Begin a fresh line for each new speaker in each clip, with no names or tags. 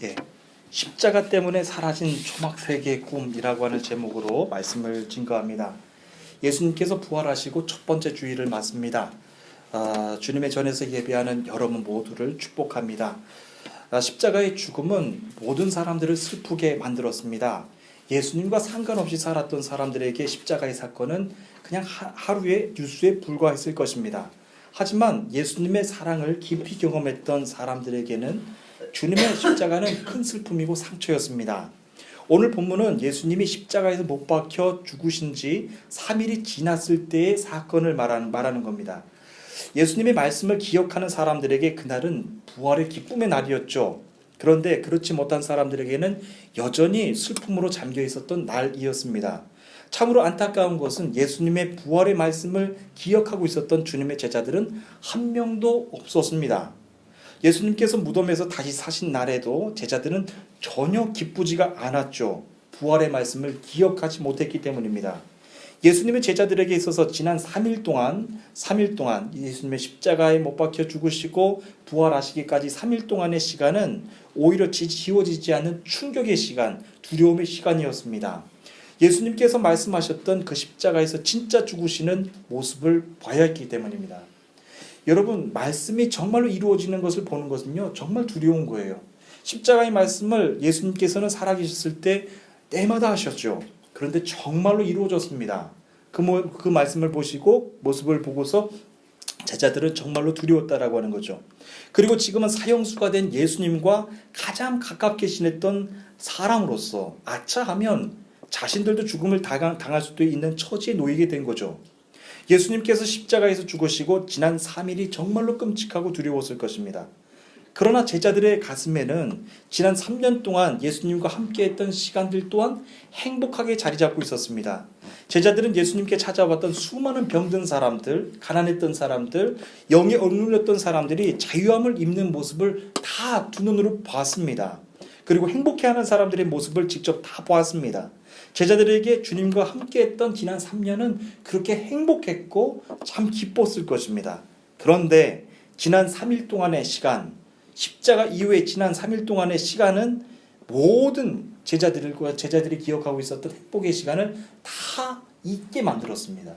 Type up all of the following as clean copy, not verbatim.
예, 십자가 때문에 사라진 초막세계의 꿈이라고 하는 제목으로 말씀을 증거합니다. 예수님께서 부활하시고 첫 번째 주일을 맞습니다. 주님의 전에서 예배하는 여러분 모두를 축복합니다. 십자가의 죽음은 모든 사람들을 슬프게 만들었습니다. 예수님과 상관없이 살았던 사람들에게 십자가의 사건은 그냥 하루의 뉴스에 불과했을 것입니다. 하지만 예수님의 사랑을 깊이 경험했던 사람들에게는 주님의 십자가는 큰 슬픔이고 상처였습니다. 오늘 본문은 예수님이 십자가에서 못 박혀 죽으신 지 3일이 지났을 때의 사건을 말하는 겁니다. 예수님의 말씀을 기억하는 사람들에게 그날은 부활의 기쁨의 날이었죠. 그런데 그렇지 못한 사람들에게는 여전히 슬픔으로 잠겨 있었던 날이었습니다. 참으로 안타까운 것은 예수님의 부활의 말씀을 기억하고 있었던 주님의 제자들은 한 명도 없었습니다. 예수님께서 무덤에서 다시 사신 날에도 제자들은 전혀 기쁘지가 않았죠. 부활의 말씀을 기억하지 못했기 때문입니다. 예수님의 제자들에게 있어서 지난 3일 동안 예수님의 십자가에 못 박혀 죽으시고 부활하시기까지 3일 동안의 시간은 오히려 지워지지 않는 충격의 시간, 두려움의 시간이었습니다. 예수님께서 말씀하셨던 그 십자가에서 진짜 죽으시는 모습을 봐야 했기 때문입니다. 여러분, 말씀이 정말로 이루어지는 것을 보는 것은요, 정말 두려운 거예요. 십자가의 말씀을 예수님께서는 살아계셨을 때 때마다 하셨죠. 그런데 정말로 이루어졌습니다. 그 말씀을 보시고 모습을 보고서 제자들은 정말로 두려웠다라고 하는 거죠. 그리고 지금은 사형수가 된 예수님과 가장 가깝게 지냈던 사람으로서 아차하면 자신들도 죽음을 당할 수도 있는 처지에 놓이게 된 거죠. 예수님께서 십자가에서 죽으시고 지난 3일이 정말로 끔찍하고 두려웠을 것입니다. 그러나 제자들의 가슴에는 지난 3년 동안 예수님과 함께했던 시간들 또한 행복하게 자리 잡고 있었습니다. 제자들은 예수님께 찾아왔던 수많은 병든 사람들, 가난했던 사람들, 영에 억눌렸던 사람들이 자유함을 입는 모습을 다 두 눈으로 봤습니다. 그리고 행복해하는 사람들의 모습을 직접 다 보았습니다. 제자들에게 주님과 함께했던 지난 3년은 그렇게 행복했고 참 기뻤을 것입니다. 그런데 지난 3일 동안의 시간, 십자가 이후에 지난 3일 동안의 시간은 모든 제자들이 기억하고 있었던 행복의 시간을 다 잊게 만들었습니다.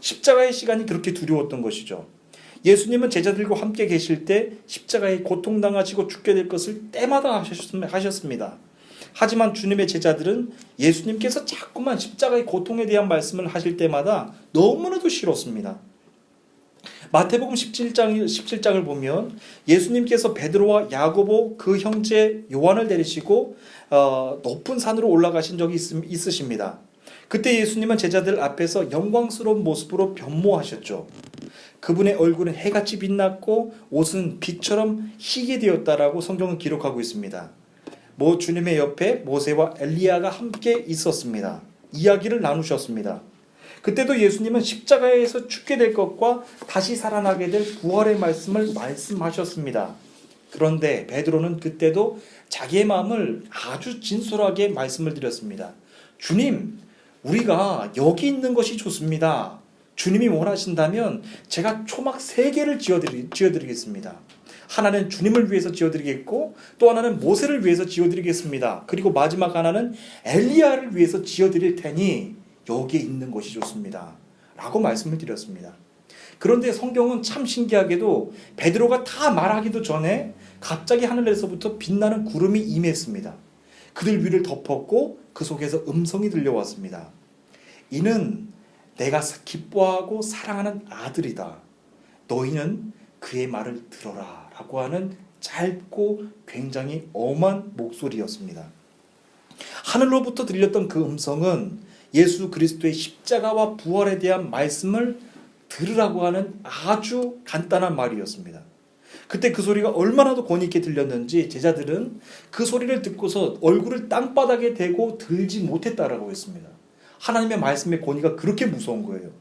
십자가의 시간이 그렇게 두려웠던 것이죠. 예수님은 제자들과 함께 계실 때 십자가에 고통당하시고 죽게 될 것을 때마다 하셨습니다. 하지만 주님의 제자들은 예수님께서 자꾸만 십자가의 고통에 대한 말씀을 하실 때마다 너무나도 싫었습니다. 마태복음 17장을 보면 예수님께서 베드로와 야고보 그 형제 요한을 데리시고 높은 산으로 올라가신 적이 있으십니다. 그때 예수님은 제자들 앞에서 영광스러운 모습으로 변모하셨죠. 그분의 얼굴은 해같이 빛났고 옷은 빛처럼 희게 되었다라고 성경은 기록하고 있습니다. 주님의 옆에 모세와 엘리야가 함께 있었습니다. 이야기를 나누셨습니다. 그때도 예수님은 십자가에서 죽게 될 것과 다시 살아나게 될 부활의 말씀을 말씀하셨습니다. 그런데 베드로는 그때도 자기의 마음을 아주 진솔하게 말씀을 드렸습니다. 주님, 우리가 여기 있는 것이 좋습니다. 주님이 원하신다면 제가 초막 3개를 지어드리겠습니다. 하나는 주님을 위해서 지어드리겠고 또 하나는 모세를 위해서 지어드리겠습니다. 그리고 마지막 하나는 엘리야를 위해서 지어드릴 테니 여기에 있는 것이 좋습니다. 라고 말씀을 드렸습니다. 그런데 성경은 참 신기하게도 베드로가 다 말하기도 전에 갑자기 하늘에서부터 빛나는 구름이 임했습니다. 그들 위를 덮었고 그 속에서 음성이 들려왔습니다. 이는 내가 기뻐하고 사랑하는 아들이다. 너희는 그의 말을 들어라. 라고 하는 짧고 굉장히 엄한 목소리였습니다. 하늘로부터 들렸던 그 음성은 예수 그리스도의 십자가와 부활에 대한 말씀을 들으라고 하는 아주 간단한 말이었습니다. 그때 그 소리가 얼마나도 권위 있게 들렸는지 제자들은 그 소리를 듣고서 얼굴을 땅바닥에 대고 들지 못했다라고 했습니다. 하나님의 말씀의 권위가 그렇게 무서운 거예요.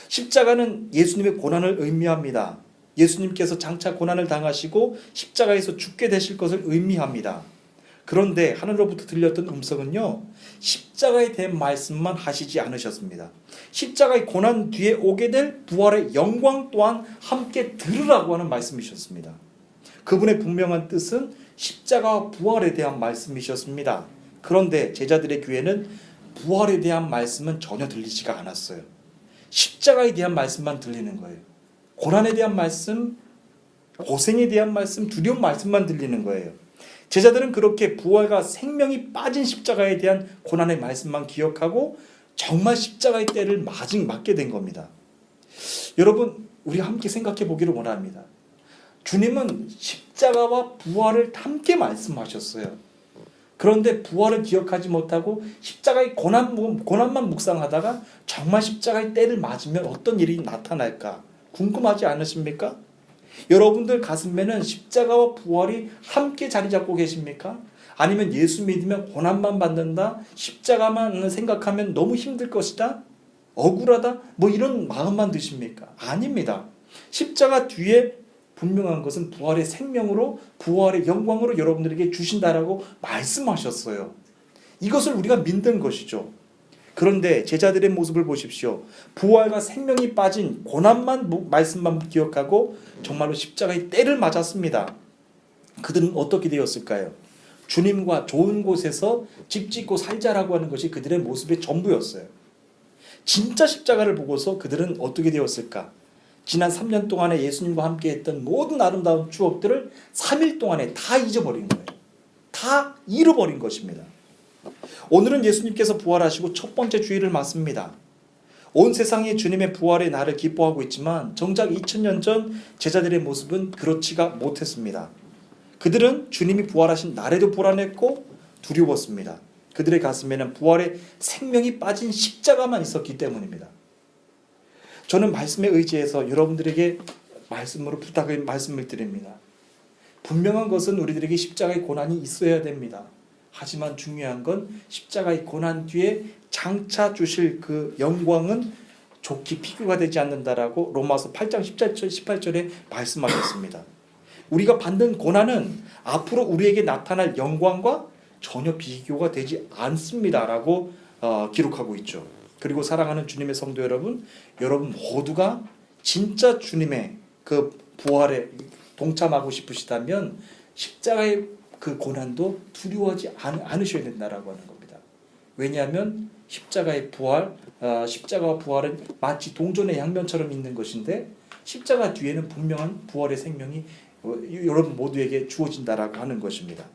십자가는 예수님의 고난을 의미합니다. 예수님께서 장차 고난을 당하시고 십자가에서 죽게 되실 것을 의미합니다. 그런데 하늘로부터 들렸던 음성은요, 십자가에 대한 말씀만 하시지 않으셨습니다. 십자가의 고난 뒤에 오게 될 부활의 영광 또한 함께 들으라고 하는 말씀이셨습니다. 그분의 분명한 뜻은 십자가와 부활에 대한 말씀이셨습니다. 그런데 제자들의 귀에는 부활에 대한 말씀은 전혀 들리지가 않았어요. 십자가에 대한 말씀만 들리는 거예요. 고난에 대한 말씀, 고생에 대한 말씀, 두려운 말씀만 들리는 거예요. 제자들은 그렇게 부활과 생명이 빠진 십자가에 대한 고난의 말씀만 기억하고 정말 십자가의 때를 맞게 된 겁니다. 여러분, 우리 함께 생각해 보기를 원합니다. 주님은 십자가와 부활을 함께 말씀하셨어요. 그런데 부활을 기억하지 못하고 십자가의 고난만 묵상하다가 정말 십자가의 때를 맞으면 어떤 일이 나타날까 궁금하지 않으십니까? 여러분들 가슴에는 십자가와 부활이 함께 자리 잡고 계십니까? 아니면 예수 믿으면 고난만 받는다, 십자가만 생각하면 너무 힘들 것이다, 억울하다, 뭐 이런 마음만 드십니까? 아닙니다. 십자가 뒤에 분명한 것은 부활의 생명으로, 부활의 영광으로 여러분들에게 주신다라고 말씀하셨어요. 이것을 우리가 믿는 것이죠. 그런데 제자들의 모습을 보십시오. 부활과 생명이 빠진 고난만 말씀만 기억하고 정말로 십자가의 때를 맞았습니다. 그들은 어떻게 되었을까요? 주님과 좋은 곳에서 집 짓고 살자라고 하는 것이 그들의 모습의 전부였어요. 진짜 십자가를 보고서 그들은 어떻게 되었을까? 지난 3년 동안에 예수님과 함께 했던 모든 아름다운 추억들을 3일 동안에 다 잊어버린 거예요. 다 잃어버린 것입니다. 오늘은 예수님께서 부활하시고 첫 번째 주일을 맞습니다. 온 세상이 주님의 부활의 날을 기뻐하고 있지만 정작 2000년 전 제자들의 모습은 그렇지가 못했습니다. 그들은 주님이 부활하신 날에도 불안했고 두려웠습니다. 그들의 가슴에는 부활의 생명이 빠진 십자가만 있었기 때문입니다. 저는 말씀에 의지해서 여러분들에게 말씀을 드립니다. 분명한 것은 우리들에게 십자가의 고난이 있어야 됩니다. 하지만 중요한 건 십자가의 고난 뒤에 장차 주실 그 영광은 좋게 비교가 되지 않는다라고 로마서 8장 18절에 말씀하셨습니다. 우리가 받는 고난은 앞으로 우리에게 나타날 영광과 전혀 비교가 되지 않습니다라고 기록하고 있죠. 그리고 사랑하는 주님의 성도 여러분, 여러분 모두가 진짜 주님의 그 부활에 동참하고 싶으시다면 십자가의 그 고난도 두려워하지 않으셔야 된다라고 하는 겁니다. 왜냐하면 십자가의 부활, 십자가와 부활은 마치 동전의 양면처럼 있는 것인데 십자가 뒤에는 분명한 부활의 생명이 여러분 모두에게 주어진다라고 하는 것입니다.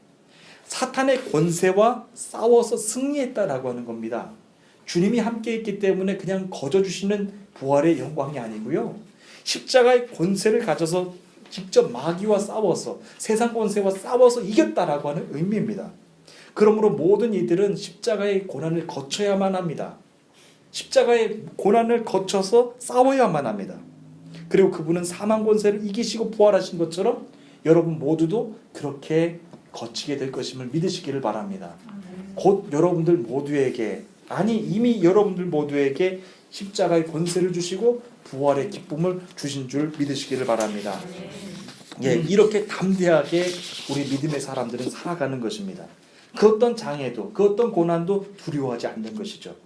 사탄의 권세와 싸워서 승리했다라고 하는 겁니다. 주님이 함께 있기 때문에 그냥 거저주시는 부활의 영광이 아니고요. 십자가의 권세를 가져서 직접 마귀와 싸워서 세상 권세와 싸워서 이겼다라고 하는 의미입니다. 그러므로 모든 이들은 십자가의 고난을 거쳐야만 합니다. 십자가의 고난을 거쳐서 싸워야만 합니다. 그리고 그분은 사망 권세를 이기시고 부활하신 것처럼 여러분 모두도 그렇게 거치게 될 것임을 믿으시기를 바랍니다. 곧 여러분들 모두에게, 아니 이미 여러분들 모두에게 십자가의 권세를 주시고 부활의 기쁨을 주신 줄 믿으시기를 바랍니다. 예, 이렇게 담대하게 우리 믿음의 사람들은 살아가는 것입니다. 그 어떤 장애도, 그 어떤 고난도 두려워하지 않는 것이죠.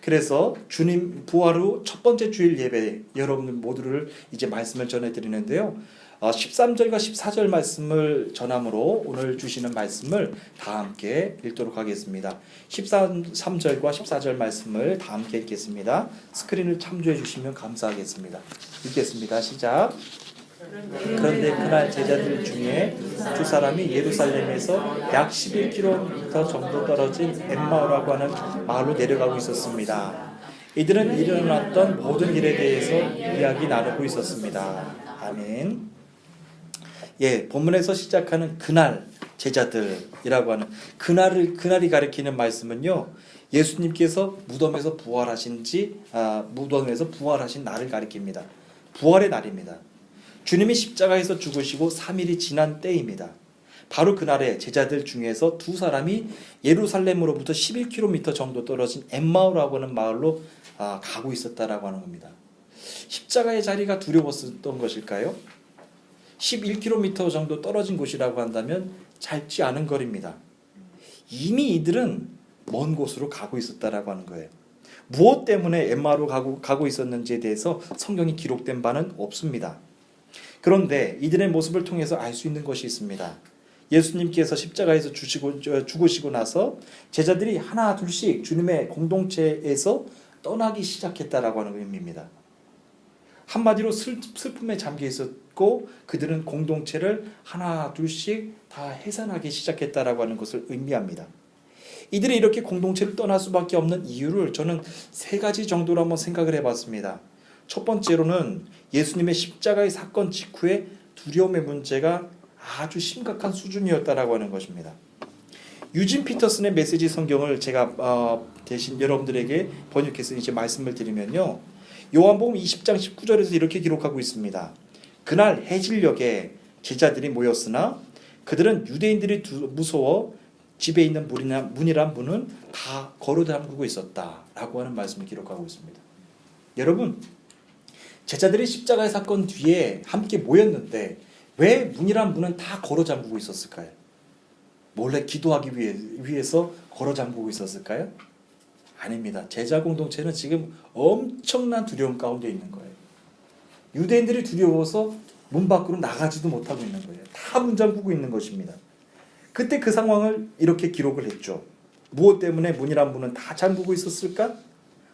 그래서 주님 부활 후 첫 번째 주일 예배 여러분들 모두를 이제 말씀을 전해드리는데요. 13절과 14절 말씀을 전함으로 오늘 주시는 말씀을 다 함께 읽도록 하겠습니다. 13절과 14절 말씀을 다 함께 읽겠습니다. 스크린을 참조해 주시면 감사하겠습니다. 읽겠습니다. 시작. 그런데 그날 제자들 중에 두 사람이 예루살렘에서 약 11km 정도 떨어진 엠마오라고 하는 마을로 내려가고 있었습니다. 이들은 일어났던 모든 일에 대해서 이야기 나누고 있었습니다. 아멘. 예, 본문에서 시작하는 그날 제자들이라고 하는 그날이 가리키는 말씀은요, 예수님께서 무덤에서 부활하신 날을 가리킵니다. 부활의 날입니다. 주님이 십자가에서 죽으시고 3일이 지난 때입니다. 바로 그날에 제자들 중에서 두 사람이 예루살렘으로부터 11km 정도 떨어진 엠마오라고 하는 마을로 가고 있었다라고 하는 겁니다. 십자가의 자리가 두려웠던 것일까요? 11km 정도 떨어진 곳이라고 한다면 짧지 않은 거리입니다. 이미 이들은 먼 곳으로 가고 있었다라고 하는 거예요. 무엇 때문에 엠마오로 가고 있었는지에 대해서 성경이 기록된 바는 없습니다. 그런데 이들의 모습을 통해서 알 수 있는 것이 있습니다. 예수님께서 십자가에서 죽으시고 나서 제자들이 하나 둘씩 주님의 공동체에서 떠나기 시작했다라고 하는 의미입니다. 한마디로 슬픔에 잠겨 있었고 그들은 공동체를 하나 둘씩 다 해산하기 시작했다라고 하는 것을 의미합니다. 이들이 이렇게 공동체를 떠날 수밖에 없는 이유를 저는 세 가지 정도로 한번 생각을 해봤습니다. 첫 번째로는 예수님의 십자가의 사건 직후에 두려움의 문제가 아주 심각한 수준이었다라고 하는 것입니다. 유진 피터슨의 메시지 성경을 제가 대신 여러분들에게 번역해서 이제 말씀을 드리면요, 요한복음 20장 19절에서 이렇게 기록하고 있습니다. 그날 해질녘에 제자들이 모였으나 그들은 유대인들이 무서워 집에 있는 문이란 문은 다 걸어 잠그고 있었다라고 하는 말씀을 기록하고 있습니다. 여러분, 제자들이 십자가의 사건 뒤에 함께 모였는데 왜 문이란 문은 다 걸어 잠그고 있었을까요? 몰래 기도하기 위해서 걸어 잠그고 있었을까요? 아닙니다. 제자 공동체는 지금 엄청난 두려움 가운데 있는 거예요. 유대인들이 두려워서 문 밖으로 나가지도 못하고 있는 거예요. 다 문 잠그고 있는 것입니다. 그때 그 상황을 이렇게 기록을 했죠. 무엇 때문에 문이란 문은 다 잠그고 있었을까?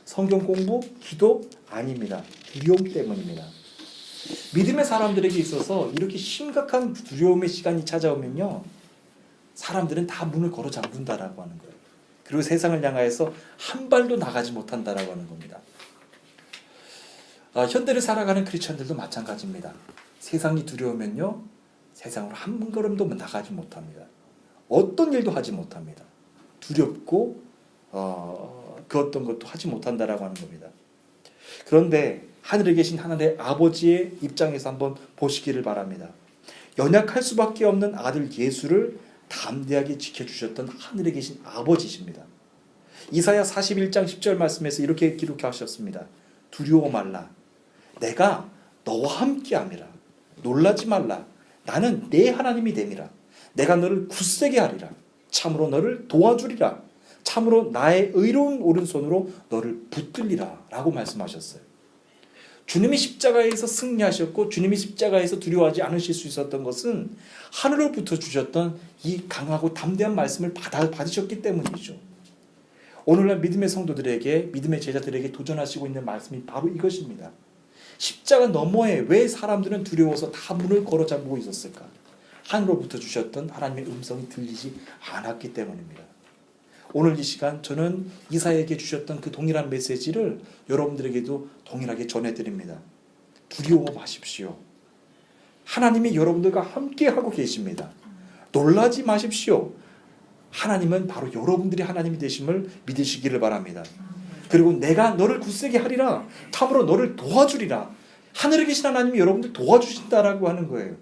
성경 공부, 기도? 아닙니다. 두려움 때문입니다. 믿음의 사람들에게 있어서 이렇게 심각한 두려움의 시간이 찾아오면요, 사람들은 다 문을 걸어 잠근다라고 하는 거예요. 그리고 세상을 향하여서 한 발도 나가지 못한다라고 하는 겁니다. 현대를 살아가는 크리스천들도 마찬가지입니다. 세상이 두려우면요, 세상으로 한 걸음도 나가지 못합니다. 어떤 일도 하지 못합니다. 두렵고 그 어떤 것도 하지 못한다라고 하는 겁니다. 그런데 하늘에 계신 하나님의 아버지의 입장에서 한번 보시기를 바랍니다. 연약할 수밖에 없는 아들 예수를 담대하게 지켜주셨던 하늘에 계신 아버지십니다. 이사야 41장 10절 말씀에서 이렇게 기록하셨습니다. 두려워 말라. 내가 너와 함께함이라. 놀라지 말라. 나는 내 하나님이 됨이라. 내가 너를 굳세게 하리라. 참으로 너를 도와주리라. 참으로 나의 의로운 오른손으로 너를 붙들리라. 라고 말씀하셨어요. 주님이 십자가에서 승리하셨고 주님이 십자가에서 두려워하지 않으실 수 있었던 것은 하늘로부터 주셨던 이 강하고 담대한 말씀을 받으셨기 때문이죠. 오늘날 믿음의 성도들에게, 믿음의 제자들에게 도전하시고 있는 말씀이 바로 이것입니다. 십자가 너머에 왜 사람들은 두려워서 다 문을 걸어 잠그고 있었을까? 하늘로부터 주셨던 하나님의 음성이 들리지 않았기 때문입니다. 오늘 이 시간 저는 이사야에게 주셨던 그 동일한 메시지를 여러분들에게도 동일하게 전해드립니다. 두려워 마십시오. 하나님이 여러분들과 함께하고 계십니다. 놀라지 마십시오. 하나님은 바로 여러분들이 하나님이 되심을 믿으시기를 바랍니다. 그리고 내가 너를 굳세게 하리라. 참으로 너를 도와주리라. 하늘에 계신 하나님이 여러분들 도와주신다라고 하는 거예요.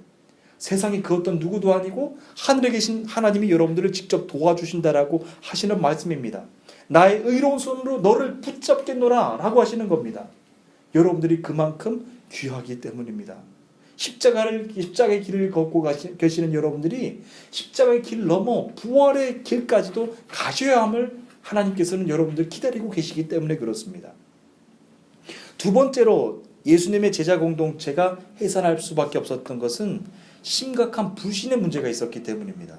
세상에 그 어떤 누구도 아니고 하늘에 계신 하나님이 여러분들을 직접 도와주신다라고 하시는 말씀입니다. 나의 의로운 손으로 너를 붙잡겠노라 라고 하시는 겁니다. 여러분들이 그만큼 귀하기 때문입니다. 십자가의 길을 걷고 계시는 여러분들이 십자가의 길 넘어 부활의 길까지도 가셔야 함을 하나님께서는 여러분들 기다리고 계시기 때문에 그렇습니다. 두 번째로 예수님의 제자 공동체가 해산할 수밖에 없었던 것은 심각한 불신의 문제가 있었기 때문입니다.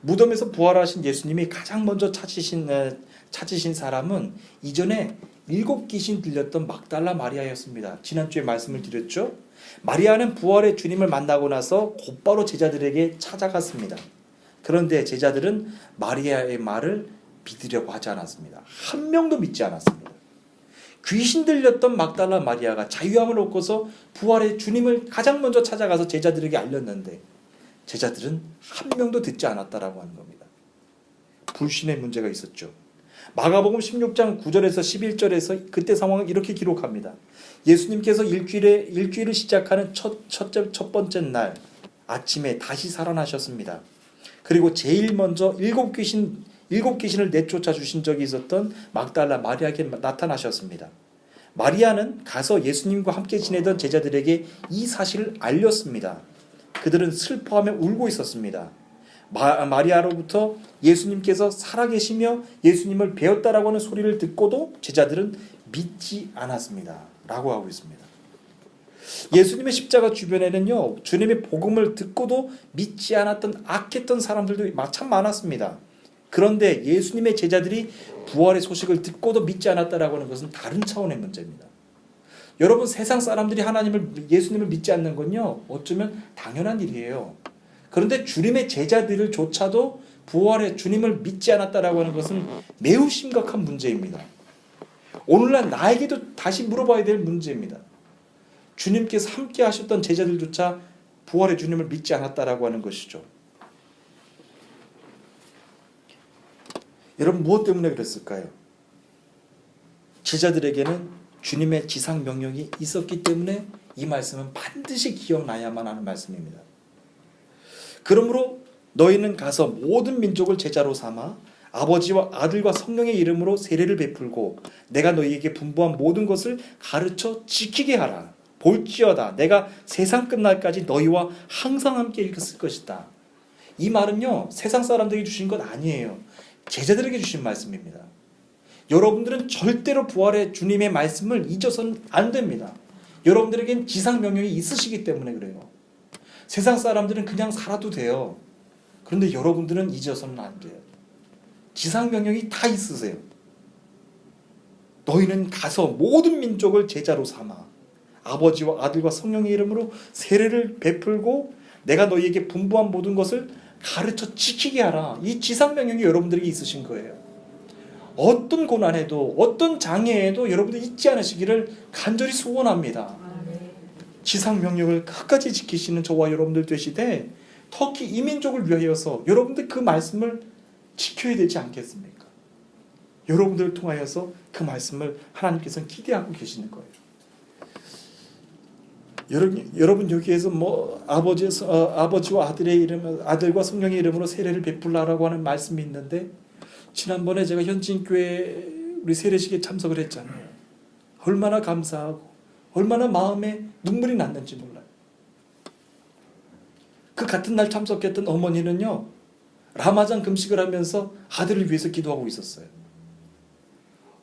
무덤에서 부활하신 예수님이 가장 먼저 찾으신 사람은 이전에 7 귀신 들렸던 막달라 마리아였습니다. 지난주에 말씀을 드렸죠. 마리아는 부활의 주님을 만나고 나서 곧바로 제자들에게 찾아갔습니다. 그런데 제자들은 마리아의 말을 믿으려고 하지 않았습니다. 한 명도 믿지 않았습니다. 귀신 들렸던 막달라 마리아가 자유함을 얻고서 부활의 주님을 가장 먼저 찾아가서 제자들에게 알렸는데 제자들은 한 명도 듣지 않았다라고 하는 겁니다. 불신의 문제가 있었죠. 마가복음 16장 9절에서 11절에서 그때 상황을 이렇게 기록합니다. 예수님께서 일주일을 시작하는 첫 번째 날 아침에 다시 살아나셨습니다. 그리고 제일 먼저 7 귀신을 내쫓아 주신 적이 있었던 막달라 마리아에게 나타나셨습니다. 마리아는 가서 예수님과 함께 지내던 제자들에게 이 사실을 알렸습니다. 그들은 슬퍼하며 울고 있었습니다. 마리아로부터 예수님께서 살아계시며 예수님을 배웠다라고 하는 소리를 듣고도 제자들은 믿지 않았습니다. 라고 하고 있습니다. 예수님의 십자가 주변에는요, 주님의 복음을 듣고도 믿지 않았던 악했던 사람들도 참 많았습니다. 그런데 예수님의 제자들이 부활의 소식을 듣고도 믿지 않았다라고 하는 것은 다른 차원의 문제입니다. 여러분, 세상 사람들이 예수님을 믿지 않는 건요, 어쩌면 당연한 일이에요. 그런데 주님의 제자들을 조차도 부활의 주님을 믿지 않았다라고 하는 것은 매우 심각한 문제입니다. 오늘날 나에게도 다시 물어봐야 될 문제입니다. 주님께서 함께 하셨던 제자들조차 부활의 주님을 믿지 않았다라고 하는 것이죠. 여러분, 무엇 때문에 그랬을까요? 제자들에게는 주님의 지상 명령이 있었기 때문에 이 말씀은 반드시 기억나야만 하는 말씀입니다. 그러므로 너희는 가서 모든 민족을 제자로 삼아 아버지와 아들과 성령의 이름으로 세례를 베풀고 내가 너희에게 분부한 모든 것을 가르쳐 지키게 하라. 볼지어다 내가 세상 끝날까지 너희와 항상 함께 있을 것이다. 이 말은요, 세상 사람들에게 주신 것 아니에요. 제자들에게 주신 말씀입니다. 여러분들은 절대로 부활의 주님의 말씀을 잊어서는 안 됩니다. 여러분들에겐 지상 명령이 있으시기 때문에 그래요. 세상 사람들은 그냥 살아도 돼요. 그런데 여러분들은 잊어서는 안 돼요. 지상 명령이 다 있으세요. 너희는 가서 모든 민족을 제자로 삼아 아버지와 아들과 성령의 이름으로 세례를 베풀고 내가 너희에게 분부한 모든 것을 가르쳐 지키게 하라. 이 지상 명령이 여러분들에게 있으신 거예요. 어떤 고난에도 어떤 장애에도 여러분들 잊지 않으시기를 간절히 소원합니다. 지상 명령을 끝까지 지키시는 저와 여러분들 되시되 특히 이민족을 위하여서 여러분들 그 말씀을 지켜야 되지 않겠습니까? 여러분들을 통하여서 그 말씀을 하나님께서는 기대하고 계시는 거예요. 여러분 여기에서 아버지와 아들의 이름, 아들과 성령의 이름으로 세례를 베풀라라고 하는 말씀이 있는데 지난번에 제가 현진교회 우리 세례식에 참석을 했잖아요. 얼마나 감사하고 얼마나 마음에 눈물이 났는지 몰라요. 그 같은 날 참석했던 어머니는요, 라마잔 금식을 하면서 아들을 위해서 기도하고 있었어요.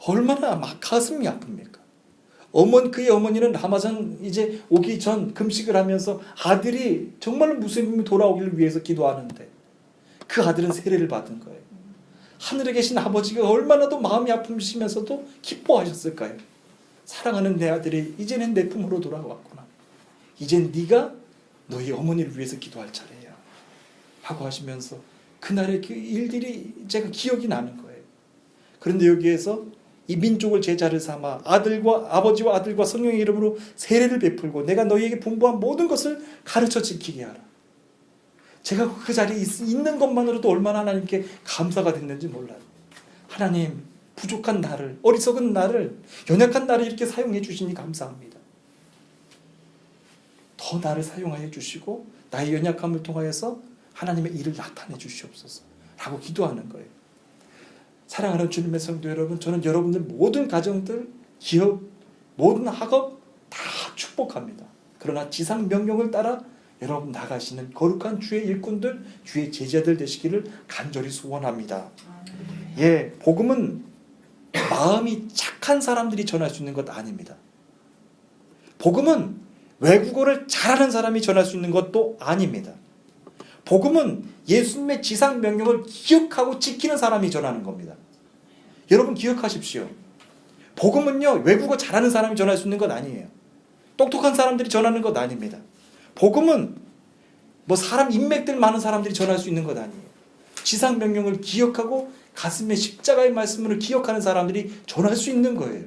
얼마나 막 가슴이 아픕니까? 그의 어머니는 라마잔 이제 오기 전 금식을 하면서 아들이 정말로 무슬림이 돌아오기를 위해서 기도하는데 그 아들은 세례를 받은 거예요. 하늘에 계신 아버지가 얼마나 더 마음이 아프시면서도 기뻐하셨을까요? 사랑하는 내 아들이 이제는 내 품으로 돌아왔구나. 이젠 네가 너희 어머니를 위해서 기도할 차례야. 하고 하시면서 그날의 그 일들이 제가 기억이 나는 거예요. 그런데 여기에서 이 민족을 제자를 삼아 아버지와 아들과 성령의 이름으로 세례를 베풀고 내가 너희에게 분부한 모든 것을 가르쳐 지키게 하라. 제가 그 자리에 있는 것만으로도 얼마나 하나님께 감사가 됐는지 몰라요. 하나님, 부족한 나를, 어리석은 나를, 연약한 나를 이렇게 사용해 주시니 감사합니다. 더 나를 사용하여 주시고 나의 연약함을 통하여서 하나님의 일을 나타내 주시옵소서 라고 기도하는 거예요. 사랑하는 주님의 성도 여러분, 저는 여러분들 모든 가정들, 기업, 모든 학업 다 축복합니다. 그러나 지상 명령을 따라 여러분 나가시는 거룩한 주의 일꾼들, 주의 제자들 되시기를 간절히 소원합니다. 예, 복음은 마음이 착한 사람들이 전할 수 있는 것 아닙니다. 복음은 외국어를 잘하는 사람이 전할 수 있는 것도 아닙니다. 복음은 예수님의 지상 명령을 기억하고 지키는 사람이 전하는 겁니다. 여러분 기억하십시오. 복음은요, 외국어 잘하는 사람이 전할 수 있는 것 아니에요. 똑똑한 사람들이 전하는 것 아닙니다. 복음은 사람 인맥들 많은 사람들이 전할 수 있는 것 아니에요. 지상 명령을 기억하고 가슴에 십자가의 말씀을 기억하는 사람들이 전할 수 있는 거예요.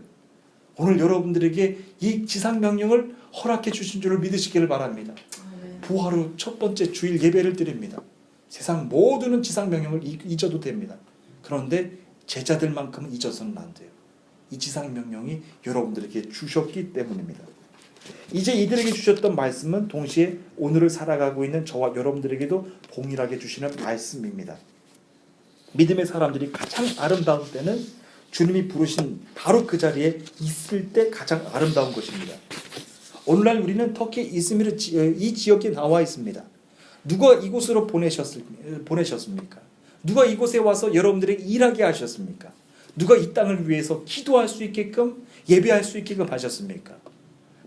오늘 여러분들에게 이 지상 명령을 허락해 주신 줄을 믿으시기를 바랍니다. 부활 후 첫 번째 주일 예배를 드립니다. 세상 모두는 지상 명령을 잊어도 됩니다. 그런데 제자들만큼은 잊어서는 안 돼요. 이 지상 명령이 여러분들에게 주셨기 때문입니다. 이제 이들에게 주셨던 말씀은 동시에 오늘을 살아가고 있는 저와 여러분들에게도 동일하게 주시는 말씀입니다. 믿음의 사람들이 가장 아름다운 때는 주님이 부르신 바로 그 자리에 있을 때 가장 아름다운 것입니다. 오늘날 우리는 터키 이스미르 이 지역에 나와 있습니다. 누가 이곳으로 보내셨습니까? 누가 이곳에 와서 여러분들에게 일하게 하셨습니까? 누가 이 땅을 위해서 기도할 수 있게끔 예배할 수 있게끔 하셨습니까?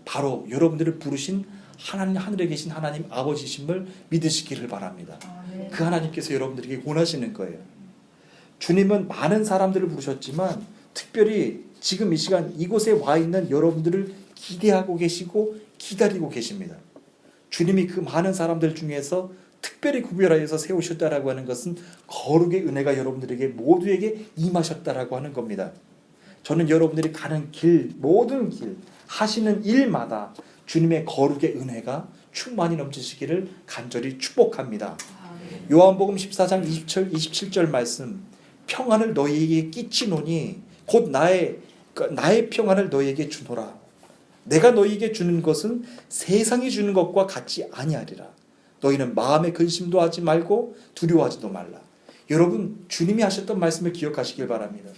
바로 여러분들을 부르신 하나님, 하늘에 계신 하나님 아버지심을 믿으시기를 바랍니다. 그 하나님께서 여러분들에게 원하시는 거예요. 주님은 많은 사람들을 부르셨지만 특별히 지금 이 시간 이곳에 와 있는 여러분들을 기대하고 계시고 기다리고 계십니다. 주님이 그 많은 사람들 중에서 특별히 구별하여서 세우셨다라고 하는 것은 거룩의 은혜가 여러분들에게 모두에게 임하셨다라고 하는 겁니다. 저는 여러분들이 가는 길, 모든 길, 하시는 일마다 주님의 거룩의 은혜가 충만히 넘치시기를 간절히 축복합니다. 요한복음 14장 27절 말씀, 평안을 너희에게 끼치노니 곧 나의 평안을 너희에게 주노라. 내가 너희에게 주는 것은 세상이 주는 것과 같지 아니하리라. 너희는 마음에 근심도 하지 말고 두려워하지도 말라. 여러분, 주님이 하셨던 말씀을 기억하시길 바랍니다.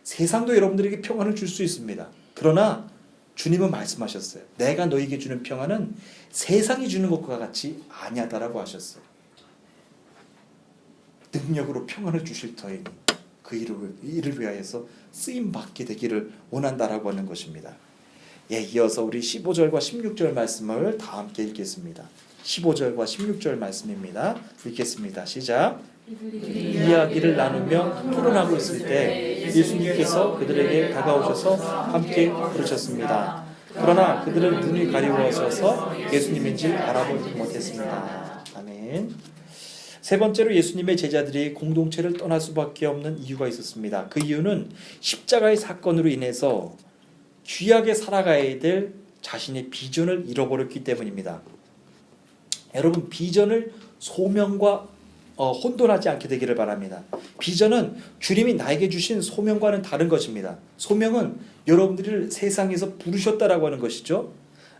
세상도 여러분들에게 평안을 줄 수 있습니다. 그러나 주님은 말씀하셨어요. 내가 너희에게 주는 평안은 세상이 주는 것과 같이 아니하다라고 하셨어요. 능력으로 평안을 주실 터이니 그 일을 위하여서 쓰임받게 되기를 원한다라고 하는 것입니다. 이어서 우리 15절과 16절 말씀을 다 함께 읽겠습니다. 15절과 16절 말씀입니다. 읽겠습니다. 시작. 이야기를 나누며 토론하고 있을 때 예수님께서 그들에게 다가오셔서 함께 부르셨습니다. 그러나 그들은 눈이 가리워져서 예수님인지 알아보지 못했습니다. 아멘. 세 번째로 예수님의 제자들이 공동체를 떠날 수밖에 없는 이유가 있었습니다. 그 이유는 십자가의 사건으로 인해서 귀하게 살아가야 될 자신의 비전을 잃어버렸기 때문입니다. 여러분, 비전을 소명과 혼돈하지 않게 되기를 바랍니다. 비전은 주님이 나에게 주신 소명과는 다른 것입니다. 소명은 여러분들을 세상에서 부르셨다라고 하는 것이죠.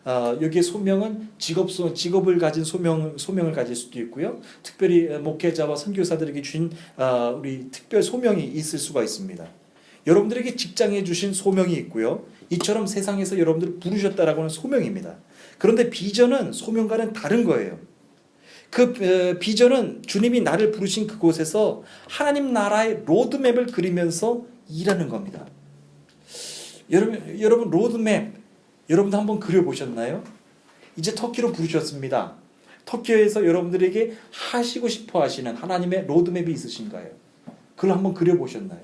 여기에 소명은 직업을 가진 소명을 가질 수도 있고요. 특별히 목회자와 선교사들에게 주신 우리 특별 소명이 있을 수가 있습니다. 여러분들에게 직장에 주신 소명이 있고요. 이처럼 세상에서 여러분들을 부르셨다라고 하는 소명입니다. 그런데 비전은 소명과는 다른 거예요. 그 비전은 주님이 나를 부르신 그곳에서 하나님 나라의 로드맵을 그리면서 일하는 겁니다. 여러분 로드맵 여러분도 한번 그려보셨나요? 이제 터키로 부르셨습니다. 터키에서 여러분들에게 하시고 싶어 하시는 하나님의 로드맵이 있으신가요? 그걸 한번 그려보셨나요?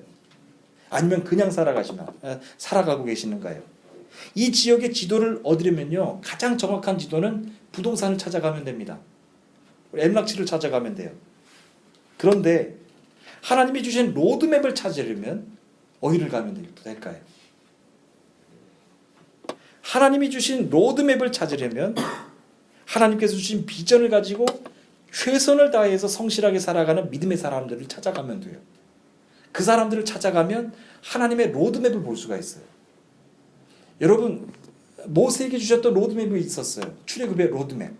아니면 그냥 살아가고 계시는가요? 이 지역의 지도를 얻으려면요, 가장 정확한 지도는 부동산을 찾아가면 됩니다. 엠락치를 찾아가면 돼요. 그런데 하나님이 주신 로드맵을 찾으려면 어디를 가면 될까요? 하나님이 주신 로드맵을 찾으려면 하나님께서 주신 비전을 가지고 최선을 다해서 성실하게 살아가는 믿음의 사람들을 찾아가면 돼요. 그 사람들을 찾아가면 하나님의 로드맵을 볼 수가 있어요. 여러분, 모세에게 주셨던 로드맵이 있었어요. 출애굽의 로드맵.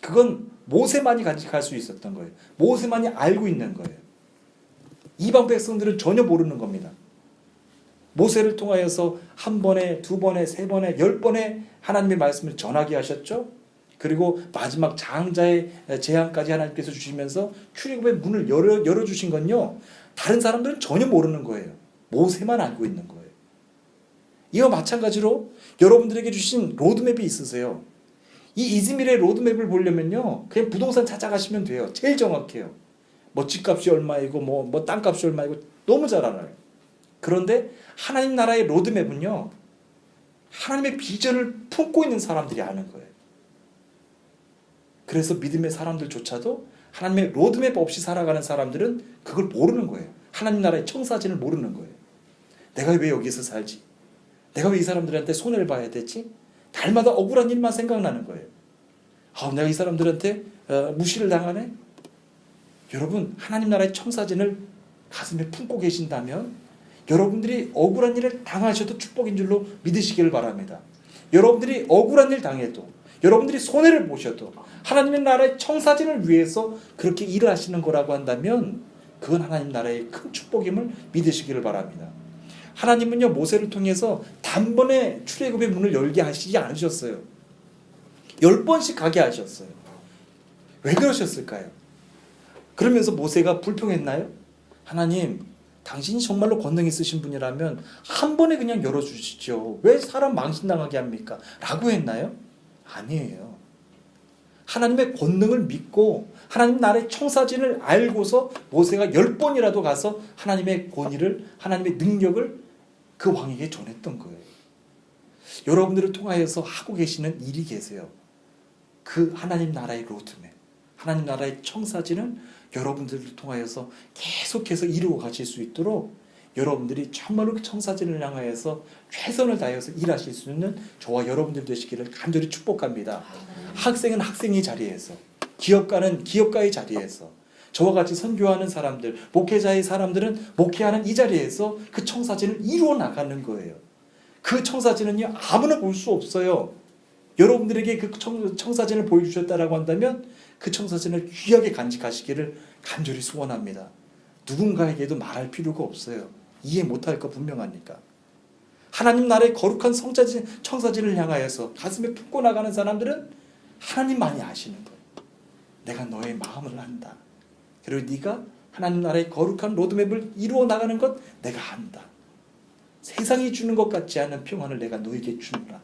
그건 모세만이 간직할 수 있었던 거예요. 모세만이 알고 있는 거예요. 이방 백성들은 전혀 모르는 겁니다. 모세를 통하여서 한 번에, 두 번에, 세 번에, 10번에 하나님의 말씀을 전하게 하셨죠. 그리고 마지막 장자의 재앙까지 하나님께서 주시면서 출애굽의 문을 열어주신 건요, 다른 사람들은 전혀 모르는 거예요. 모세만 알고 있는 거예요. 이와 마찬가지로 여러분들에게 주신 로드맵이 있으세요. 이 이즈밀의 로드맵을 보려면요, 그냥 부동산 찾아가시면 돼요. 제일 정확해요. 뭐 집값이 얼마이고 뭐 땅값이 얼마이고 너무 잘 알아요. 그런데 하나님 나라의 로드맵은요, 하나님의 비전을 품고 있는 사람들이 아는 거예요. 그래서 믿음의 사람들조차도 하나님의 로드맵 없이 살아가는 사람들은 그걸 모르는 거예요. 하나님 나라의 청사진을 모르는 거예요. 내가 왜 여기서 살지? 내가 왜 이 사람들한테 손해를 봐야 되지? 날마다 억울한 일만 생각나는 거예요. 내가 이 사람들한테 무시를 당하네? 여러분, 하나님 나라의 청사진을 가슴에 품고 계신다면 여러분들이 억울한 일을 당하셔도 축복인 줄로 믿으시기를 바랍니다. 여러분들이 억울한 일 당해도, 여러분들이 손해를 보셔도 하나님의 나라의 청사진을 위해서 그렇게 일을 하시는 거라고 한다면 그건 하나님 나라의 큰 축복임을 믿으시기를 바랍니다. 하나님은요, 모세를 통해서 단번에 출애굽의 문을 열게 하시지 않으셨어요. 10번씩 가게 하셨어요. 왜 그러셨을까요? 그러면서 모세가 불평했나요? 하나님, 당신이 정말로 권능 있으신 분이라면 한 번에 그냥 열어주시죠. 왜 사람 망신당하게 합니까? 라고 했나요? 아니에요. 하나님의 권능을 믿고 하나님 나라의 청사진을 알고서 모세가 10번이라도 가서 하나님의 권위를, 하나님의 능력을 그 왕에게 전했던 거예요. 여러분들을 통하여서 하고 계시는 일이 계세요. 그 하나님 나라의 로드맵, 하나님 나라의 청사진을 여러분들을 통하여서 계속해서 이루어 가실 수 있도록 여러분들이 정말로 그 청사진을 향하여서 최선을 다해서 일하실 수 있는 저와 여러분들 되시기를 간절히 축복합니다. 학생은 학생의 자리에서, 기업가는 기업가의 자리에서, 저와 같이 선교하는 사람들, 목회자의 사람들은 목회하는 이 자리에서 그 청사진을 이루어 나가는 거예요. 그 청사진은요, 아무나 볼 수 없어요. 여러분들에게 그 청사진을 보여주셨다라고 한다면 그 청사진을 귀하게 간직하시기를 간절히 소원합니다. 누군가에게도 말할 필요가 없어요. 이해 못할 거 분명하니까. 하나님 나라의 거룩한 청사진을 향하여서 가슴에 품고 나가는 사람들은 하나님만이 아시는 거예요. 내가 너의 마음을 안다. 그리고 네가 하나님 나라의 거룩한 로드맵을 이루어 나가는 것 내가 안다. 세상이 주는 것 같지 않은 평안을 내가 너에게 주노라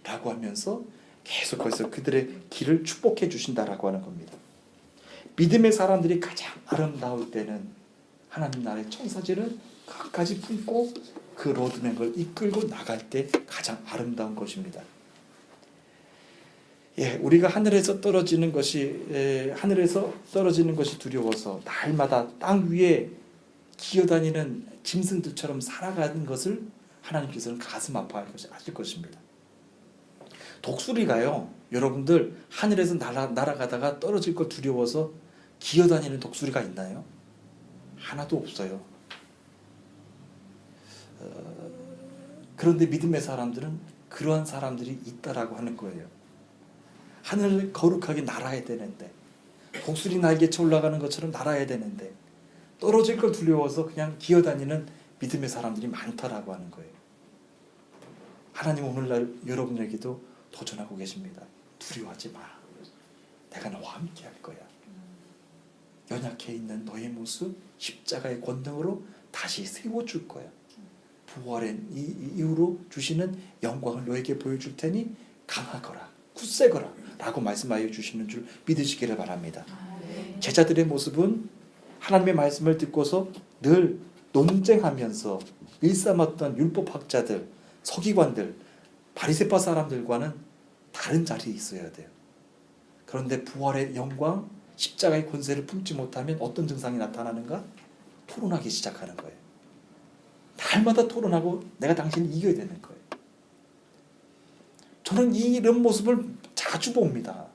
라고 하면서 계속해서 그들의 길을 축복해 주신다라고 하는 겁니다. 믿음의 사람들이 가장 아름다울 때는 하나님 나라의 청사진을 끝까지 품고 그 로드맵을 이끌고 나갈 때 가장 아름다운 것입니다. 우리가 하늘에서 떨어지는 것이 두려워서 날마다 땅 위에 기어다니는 짐승들처럼 살아가는 것을 하나님께서는 가슴 아파하실 것입니다. 독수리가요, 여러분들 하늘에서 날아가다가 떨어질 걸 두려워서 기어다니는 독수리가 있나요? 하나도 없어요. 그런데 믿음의 사람들은 그러한 사람들이 있다라고 하는 거예요. 하늘을 거룩하게 날아야 되는데, 독수리 날개쳐 올라가는 것처럼 날아야 되는데 떨어질 걸 두려워서 그냥 기어다니는 믿음의 사람들이 많다라고 하는 거예요. 하나님 오늘날 여러분에게도 도전하고 계십니다. 두려워하지 마. 내가 너와 함께 할 거야. 연약해 있는 너의 모습 십자가의 권능으로 다시 세워줄 거야. 부활의 이후로 주시는 영광을 너에게 보여줄 테니 강하거라, 굳세거라 라고 말씀하여 주시는 줄 믿으시기를 바랍니다. 제자들의 모습은 하나님의 말씀을 듣고서 늘 논쟁하면서 일삼았던 율법학자들, 서기관들, 바리새파 사람들과는 다른 자리에 있어야 돼요. 그런데 부활의 영광, 십자가의 권세를 품지 못하면 어떤 증상이 나타나는가? 토론하기 시작하는 거예요. 날마다 토론하고 내가 당신을 이겨야 되는 거예요. 저는 이런 모습을 자주 봅니다.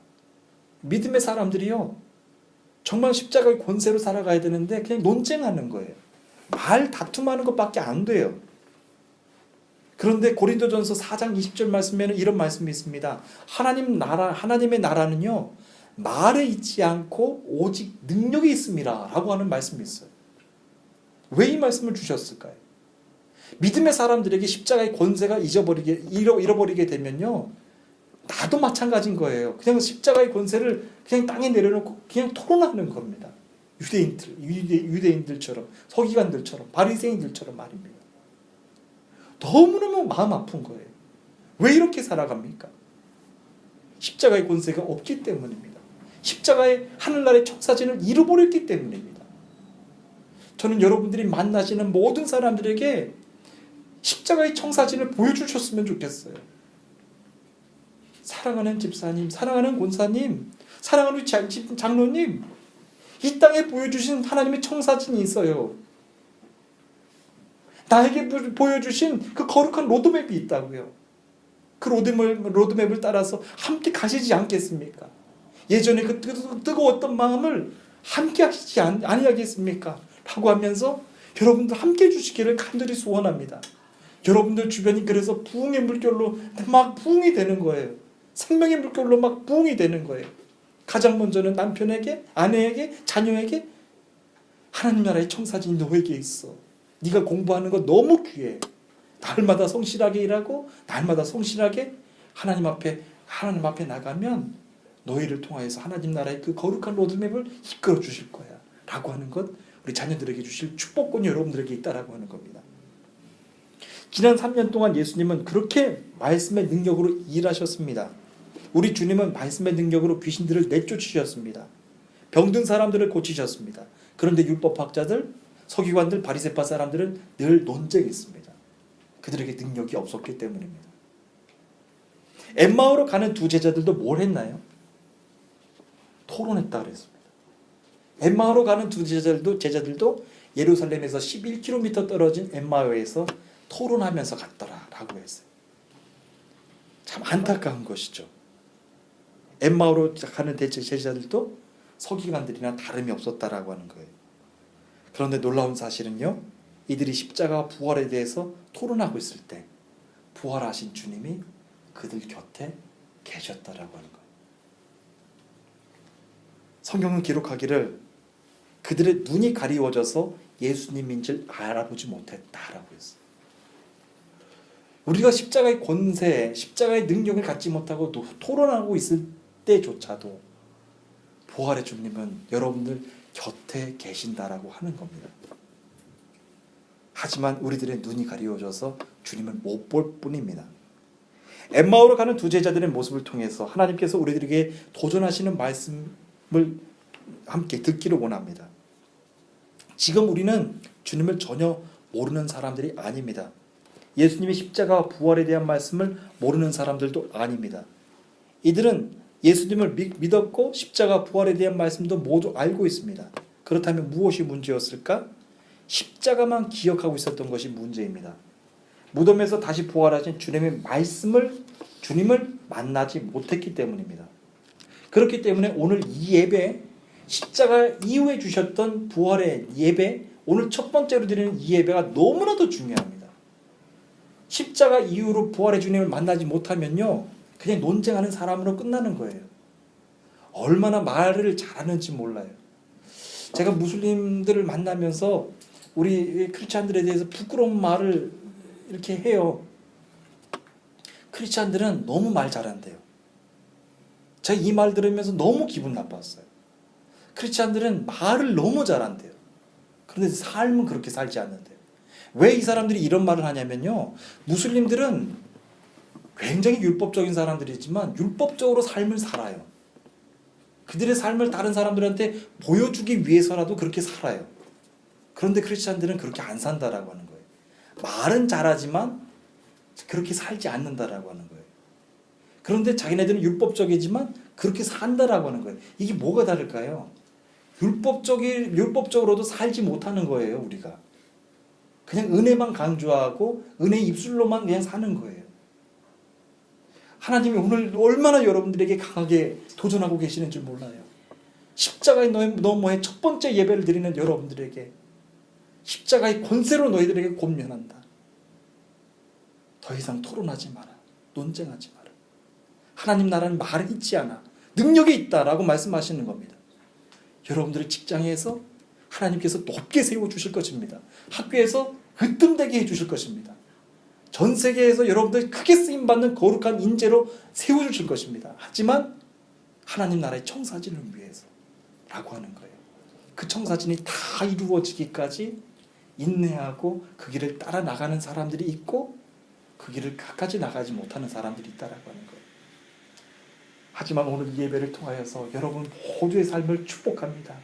믿음의 사람들이요, 정말 십자가의 권세로 살아가야 되는데 그냥 논쟁하는 거예요. 말 다툼하는 것밖에 안 돼요. 그런데 고린도전서 4장 20절 말씀에는 이런 말씀이 있습니다. 하나님의 나라는요, 말에 있지 않고 오직 능력에 있습니다 라고 하는 말씀이 있어요. 왜 이 말씀을 주셨을까요? 믿음의 사람들에게 십자가의 권세가 잃어버리게 되면요, 나도 마찬가지인 거예요. 그냥 십자가의 권세를 그냥 땅에 내려놓고 그냥 토론하는 겁니다. 유대인들처럼, 서기관들처럼, 바리새인들처럼 말입니다. 너무너무 마음 아픈 거예요. 왜 이렇게 살아갑니까? 십자가의 권세가 없기 때문입니다. 십자가의 하늘나라의 청사진을 잃어버렸기 때문입니다. 저는 여러분들이 만나시는 모든 사람들에게 십자가의 청사진을 보여주셨으면 좋겠어요. 사랑하는 집사님, 사랑하는 권사님, 사랑하는 장로님, 이 땅에 보여주신 하나님의 청사진이 있어요. 나에게 보여주신 그 거룩한 로드맵이 있다고요. 그 로드맵을 따라서 함께 가시지 않겠습니까? 예전에 그 뜨거웠던 마음을 함께 하시지 아니하겠습니까? 라고 하면서 여러분들 함께 해주시기를 간절히 소원합니다. 여러분들 주변이 그래서 부흥의 물결로 막 부흥이 되는 거예요. 생명의 물결로 막 부흥이 되는 거예요. 가장 먼저는 남편에게, 아내에게, 자녀에게 하나님 나라의 청사진이 너에게 있어. 네가 공부하는 거 너무 귀해. 날마다 성실하게 일하고 날마다 성실하게 하나님 앞에 나가면 너희를 통하여서 하나님 나라의 그 거룩한 로드맵을 이끌어 주실 거야 라고 하는 것 우리 자녀들에게 주실 축복권이 여러분들에게 있다라고 하는 겁니다. 지난 3년 동안 예수님은 그렇게 말씀의 능력으로 일하셨습니다. 우리 주님은 말씀의 능력으로 귀신들을 내쫓으셨습니다. 병든 사람들을 고치셨습니다. 그런데 율법학자들, 서기관들, 바리새파 사람들은 늘 논쟁했습니다. 그들에게 능력이 없었기 때문입니다. 엠마오로 가는 두 제자들도 뭘 했나요? 토론했다 그랬습니다. 엠마오로 가는 두 제자들도 예루살렘에서 11km 떨어진 엠마오에서 토론하면서 갔더라라고 했어요. 참 안타까운 것이죠. 엠마오로 가는 제자들도 서기관들이나 다름이 없었다라고 하는 거예요. 그런데 놀라운 사실은요, 이들이 십자가와 부활에 대해서 토론하고 있을 때 부활하신 주님이 그들 곁에 계셨다라고 하는 거예요. 성경은 기록하기를 그들의 눈이 가리워져서 예수님인 줄 알아보지 못했다라고 했어요. 우리가 십자가의 권세, 십자가의 능력을 갖지 못하고 토론하고 있을 때조차도 부활의 주님은 여러분들 곁에 계신다라고 하는 겁니다. 하지만 우리들의 눈이 가리워져서 주님을 못 볼 뿐입니다. 엠마오로 가는 두 제자들의 모습을 통해서 하나님께서 우리들에게 도전하시는 말씀을 함께 듣기를 원합니다. 지금 우리는 주님을 전혀 모르는 사람들이 아닙니다. 예수님의 십자가와 부활에 대한 말씀을 모르는 사람들도 아닙니다. 이들은 예수님을 믿었고 십자가 부활에 대한 말씀도 모두 알고 있습니다. 그렇다면 무엇이 문제였을까? 십자가만 기억하고 있었던 것이 문제입니다. 무덤에서 다시 부활하신 주님의 주님을 만나지 못했기 때문입니다. 그렇기 때문에 오늘 이 예배, 십자가 이후에 주셨던 부활의 예배, 오늘 첫 번째로 드리는 이 예배가 너무나도 중요합니다. 십자가 이후로 부활의 주님을 만나지 못하면요, 그냥 논쟁하는 사람으로 끝나는 거예요. 얼마나 말을 잘하는지 몰라요. 제가 무슬림들을 만나면서 우리 크리스찬들에 대해서 부끄러운 말을 이렇게 해요. 크리스찬들은 너무 말 잘한대요. 제가 이 말 들으면서 너무 기분 나빴어요. 크리스찬들은 말을 너무 잘한대요. 그런데 삶은 그렇게 살지 않는데요. 왜 이 사람들이 이런 말을 하냐면요, 무슬림들은 굉장히 율법적인 사람들이지만 율법적으로 삶을 살아요. 그들의 삶을 다른 사람들한테 보여주기 위해서라도 그렇게 살아요. 그런데 크리스찬들은 그렇게 안 산다라고 하는 거예요. 말은 잘하지만 그렇게 살지 않는다라고 하는 거예요. 그런데 자기네들은 율법적이지만 그렇게 산다라고 하는 거예요. 이게 뭐가 다를까요? 율법적으로도 살지 못하는 거예요, 우리가. 그냥 은혜만 강조하고 은혜 입술로만 그냥 사는 거예요. 하나님이 오늘 얼마나 여러분들에게 강하게 도전하고 계시는지 몰라요. 십자가의 너머에 첫 번째 예배를 드리는 여러분들에게 십자가의 권세로 너희들에게 권면한다. 더 이상 토론하지 마라. 논쟁하지 마라. 하나님 나라는 말에 있지 않아. 능력이 있다라고 말씀하시는 겁니다. 여러분들의 직장에서 하나님께서 높게 세워주실 것입니다. 학교에서 으뜸되게 해주실 것입니다. 전 세계에서 여러분들이 크게 쓰임받는 거룩한 인재로 세워주실 것입니다. 하지만 하나님 나라의 청사진을 위해서 라고 하는 거예요. 그 청사진이 다 이루어지기까지 인내하고 그 길을 따라 나가는 사람들이 있고 그 길을 끝까지 나가지 못하는 사람들이 있다라고 하는 거예요. 하지만 오늘 이 예배를 통하여서 여러분 모두의 삶을 축복합니다.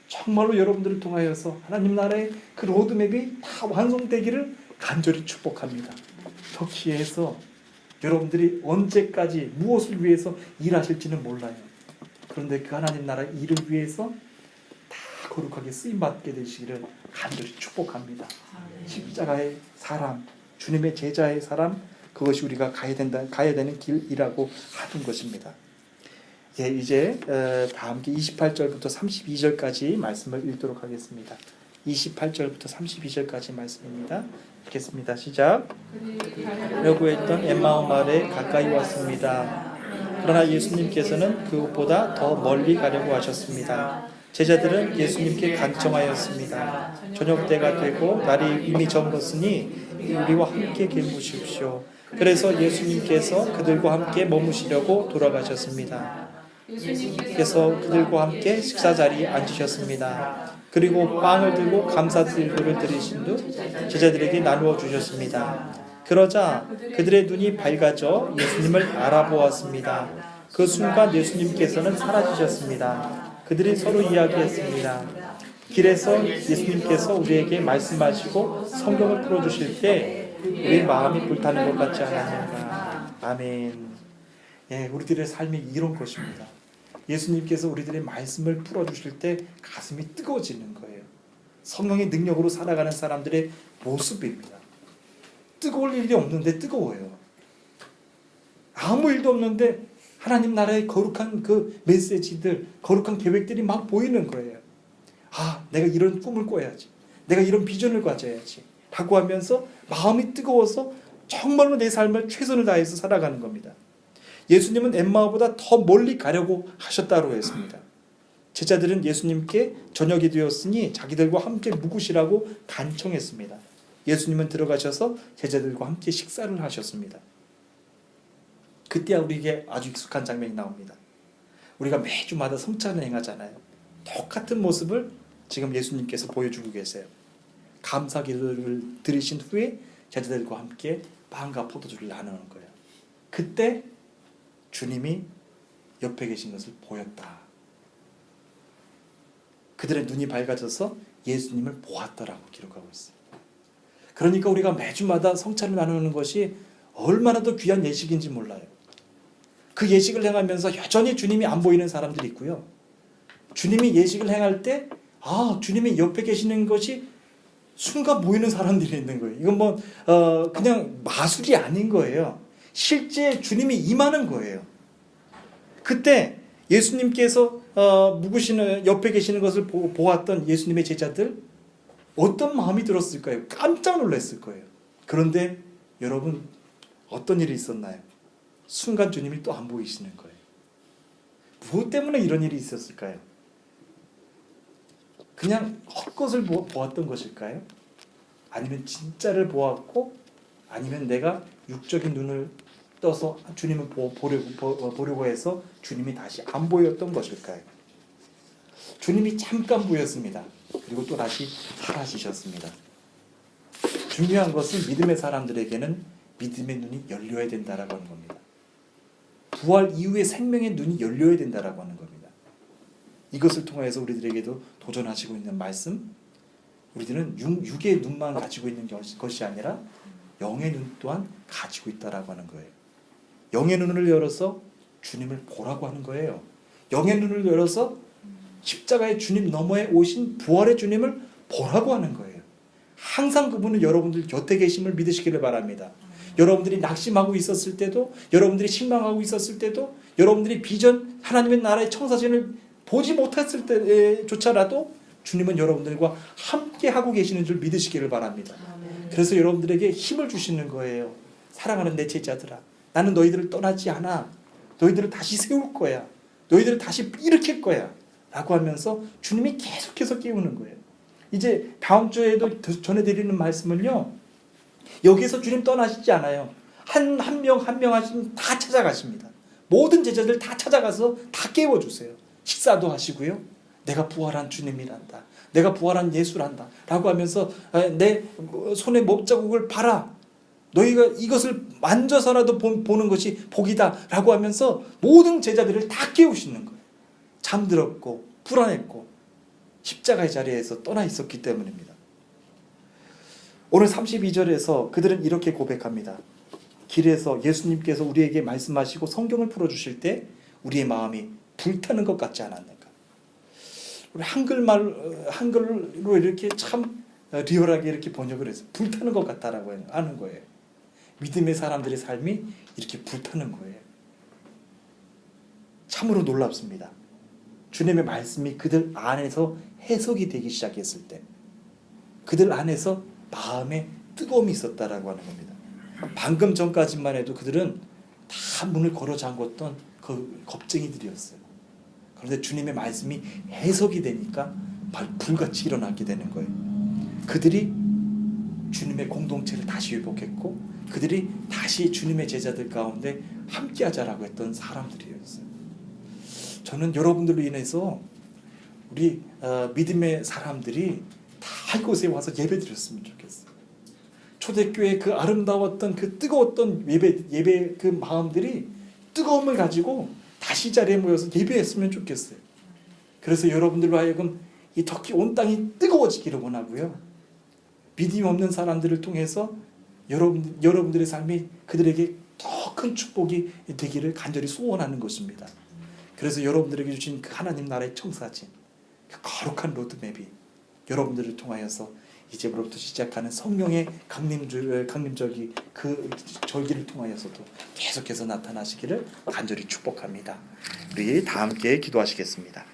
정말로 여러분들을 통하여서 하나님 나라의 그 로드맵이 다 완성되기를 간절히 축복합니다. 더 기회해서 여러분들이 언제까지 무엇을 위해서 일하실지는 몰라요. 그런데 그 하나님 나라 일을 위해서 다 거룩하게 쓰임받게 되시기를 간절히 축복합니다. 십자가의 사람, 주님의 제자의 사람, 그것이 우리가 가야 되는 길이라고 하는 것입니다. 예, 이제 다 함께 28절부터 32절까지 말씀을 읽도록 하겠습니다. 28절부터 32절까지 말씀입니다. 읽겠습니다. 시작. 가려고 했던 엠마오 마을에 가까이 왔습니다. 그러나 예수님께서는 그것보다 더 멀리 가려고 하셨습니다. 제자들은 예수님께 간청하였습니다. 저녁 때가 되고 날이 이미 저물었으니 우리와 함께 길무십시오. 그래서 예수님께서 그들과 함께 머무시려고 돌아가셨습니다. 예수님께서 그들과 함께 식사 자리에 앉으셨습니다. 그리고 빵을 들고 감사기도를 드리신 후 제자들에게 나누어 주셨습니다. 그러자 그들의 눈이 밝아져 예수님을 알아보았습니다. 그 순간 예수님께서는 사라지셨습니다. 그들이 서로 이야기했습니다. 길에서 예수님께서 우리에게 말씀하시고 성경을 풀어주실 때 우리 마음이 불타는 것 같지 않았는가. 아멘. 예, 우리들의 삶이 이런 것입니다. 예수님께서 우리들의 말씀을 풀어주실 때 가슴이 뜨거워지는 거예요. 성령의 능력으로 살아가는 사람들의 모습입니다. 뜨거울 일이 없는데 뜨거워요. 아무 일도 없는데 하나님 나라의 거룩한 그 메시지들, 거룩한 계획들이 막 보이는 거예요. 아, 내가 이런 꿈을 꿔야지. 내가 이런 비전을 가져야지. 라고 하면서 마음이 뜨거워서 정말로 내 삶을 최선을 다해서 살아가는 겁니다. 예수님은 엠마오보다 더 멀리 가려고 하셨다고 했습니다. 제자들은 예수님께 저녁이 되었으니 자기들과 함께 묵으시라고 간청했습니다. 예수님은 들어가셔서 제자들과 함께 식사를 하셨습니다. 그때 우리에게 아주 익숙한 장면이 나옵니다. 우리가 매주마다 성찬을 행하잖아요. 똑같은 모습을 지금 예수님께서 보여주고 계세요. 감사기도를 드리신 후에 제자들과 함께 빵과 포도주를 나누는 거예요. 그때 주님이 옆에 계신 것을 보였다. 그들의 눈이 밝아져서 예수님을 보았다라고 기록하고 있어요. 그러니까 우리가 매주마다 성찬을 나누는 것이 얼마나 더 귀한 예식인지 몰라요. 그 예식을 행하면서 여전히 주님이 안 보이는 사람들이 있고요. 주님이 예식을 행할 때 주님이 옆에 계시는 것이 순간 보이는 사람들이 있는 거예요. 이건 그냥 마술이 아닌 거예요. 실제 주님이 임하는 거예요. 그때 예수님께서 묵으시는 옆에 계시는 것을 보았던 예수님의 제자들 어떤 마음이 들었을까요? 깜짝 놀랐을 거예요. 그런데 여러분 어떤 일이 있었나요? 순간 주님이 또 안 보이시는 거예요. 무엇 때문에 이런 일이 있었을까요? 그냥 헛것을 보았던 것일까요? 아니면 진짜를 보았고 아니면 내가 육적인 눈을 떠서 주님을 보려고 해서 주님이 다시 안 보였던 것일까요? 주님이 잠깐 보였습니다. 그리고 또 다시 사라지셨습니다. 중요한 것은 믿음의 사람들에게는 믿음의 눈이 열려야 된다라고 하는 겁니다. 부활 이후에 생명의 눈이 열려야 된다라고 하는 겁니다. 이것을 통해서 우리들에게도 도전하시고 있는 말씀, 우리들은 육의 눈만 가지고 있는 것이 아니라 영의 눈 또한 가지고 있다라고 하는 거예요. 영의 눈을 열어서 주님을 보라고 하는 거예요. 영의 눈을 열어서 십자가의 주님 너머에 오신 부활의 주님을 보라고 하는 거예요. 항상 그분은 여러분들 곁에 계심을 믿으시기를 바랍니다. 여러분들이 낙심하고 있었을 때도, 여러분들이 실망하고 있었을 때도, 여러분들이 비전, 하나님의 나라의 청사진을 보지 못했을 때조차라도 주님은 여러분들과 함께 하고 계시는 줄 믿으시기를 바랍니다. 그래서 여러분들에게 힘을 주시는 거예요. 사랑하는 내 제자들아, 나는 너희들을 떠나지 않아. 너희들을 다시 세울 거야. 너희들을 다시 일으킬 거야. 라고 하면서 주님이 계속해서 깨우는 거예요. 이제 다음 주에도 전해드리는 말씀은요, 여기서 주님 떠나시지 않아요. 한 명 한 명 하시면 다 찾아가십니다. 모든 제자들 다 찾아가서 다 깨워주세요. 식사도 하시고요. 내가 부활한 주님이란다. 내가 부활한 예수란다. 라고 하면서 내 손에 못자국을 봐라. 너희가 이것을 만져서라도 보는 것이 복이다. 라고 하면서 모든 제자들을 다 깨우시는 거예요. 잠들었고 불안했고 십자가의 자리에서 떠나 있었기 때문입니다. 오늘 32절에서 그들은 이렇게 고백합니다. 길에서 예수님께서 우리에게 말씀하시고 성경을 풀어주실 때 우리의 마음이 불타는 것 같지 않았는가. 우리 한글로 이렇게 참 리얼하게 이렇게 번역을 해서 불타는 것 같다라고 하는 거예요. 믿음의 사람들의 삶이 이렇게 불타는 거예요. 참으로 놀랍습니다. 주님의 말씀이 그들 안에서 해석이 되기 시작했을 때 그들 안에서 마음에 뜨거움이 있었다라고 하는 겁니다. 방금 전까지만 해도 그들은 다 문을 걸어 잠궜던 그 겁쟁이들이었어요. 그런데 주님의 말씀이 해석이 되니까 불같이 일어나게 되는 거예요. 그들이 주님의 공동체를 다시 회복했고 그들이 다시 주님의 제자들 가운데 함께하자라고 했던 사람들이었어요. 저는 여러분들로 인해서 우리 믿음의 사람들이 다 이곳에 와서 예배드렸으면 좋겠어요. 초대교회 그 아름다웠던 그 뜨거웠던 예배 그 마음들이 뜨거움을 가지고 다시 이 자리에 모여서 예배했으면 좋겠어요. 그래서 여러분들로 하여금 이 터키 온 땅이 뜨거워지기를 원하고요. 믿음이 없는 사람들을 통해서 여러분들의 삶이 그들에게 더 큰 축복이 되기를 간절히 소원하는 것입니다. 그래서 여러분들에게 주신 그 하나님 나라의 청사진, 그 거룩한 로드맵이 여러분들을 통하여서 이제부터 시작하는 성령의 강림절기 그 절기를 통하여서도 계속해서 나타나시기를 간절히 축복합니다. 우리 다 함께 기도하시겠습니다.